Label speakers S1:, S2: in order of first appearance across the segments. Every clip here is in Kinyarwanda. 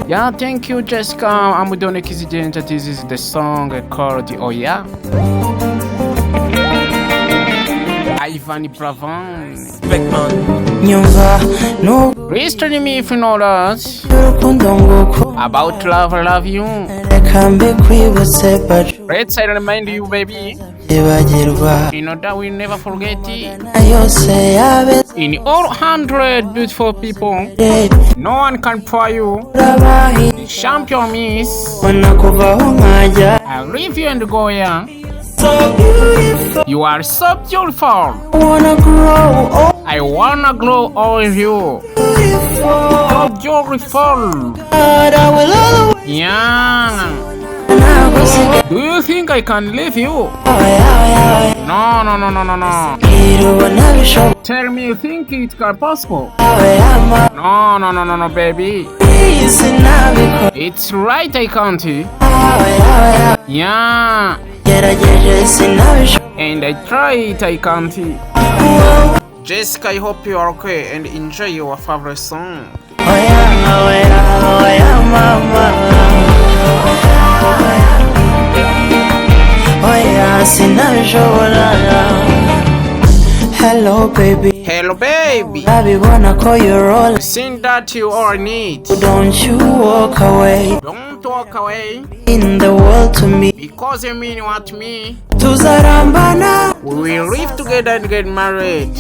S1: Yeah, thank you, Jessica. I'm Done Kizigenza. This is the song called OYA. Ivan Bravan. Please tell me if you know that. About love, I love you. Let's remind you, baby. You know that we never forget it. In all 100 beautiful people, no one can pour you. The champion is I leave you and go, yeah. You are so beautiful. I wanna grow all of you. So beautiful. Yeah. Do you think I can leave you? No. Tell me you think it's possible? No, baby. It's right, I can't. Yeah. And I try it, I can't. Jessica, I hope you are okay and enjoy your favorite song. Hello baby. Hello baby. I wanna call you all. Sing that you all need. Don't you walk away. Don't walk away. In the world to me. Because you mean what to me. Tuzarambana. We will live together and get married.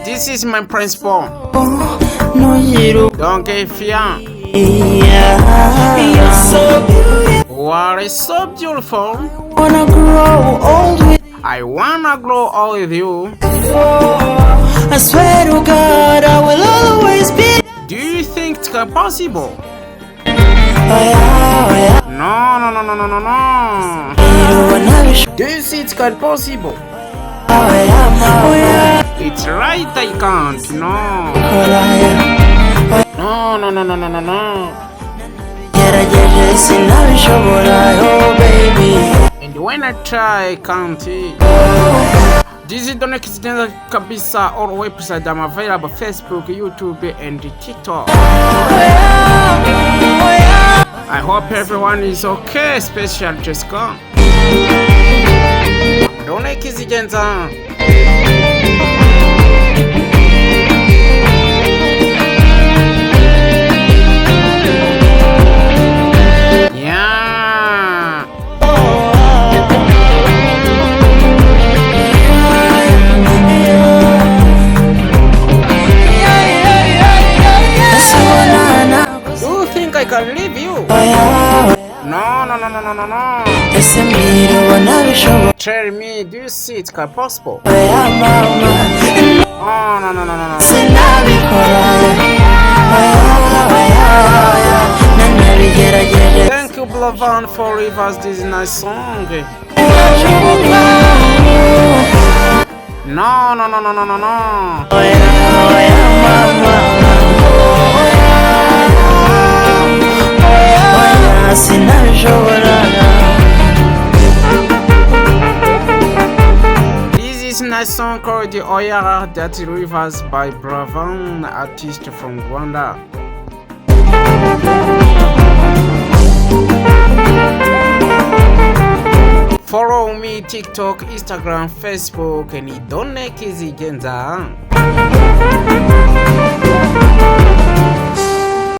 S1: This is my principle. Don't get fear. You're so beautiful. You are so beautiful. Wanna grow old with. I wanna grow old with you. I swear to God, I will always be. Do you think it's possible? No. Do you see it's possible? It's right, I can't. No. And when I try, I can't. This is Done Kizigenza kabisa. All websites I'm available: Facebook, YouTube, and TikTok. I hope everyone is okay, especially Jessica. Done Kizigenza. I can leave you. No. Tell me, do you see it's possible? No. Thank you, Bravan, for giving us this nice song. No. This is a nice song called the OYA that rivers by Bravan, artist from Rwanda. Follow me TikTok, Instagram, Facebook, and Done Kizigenza.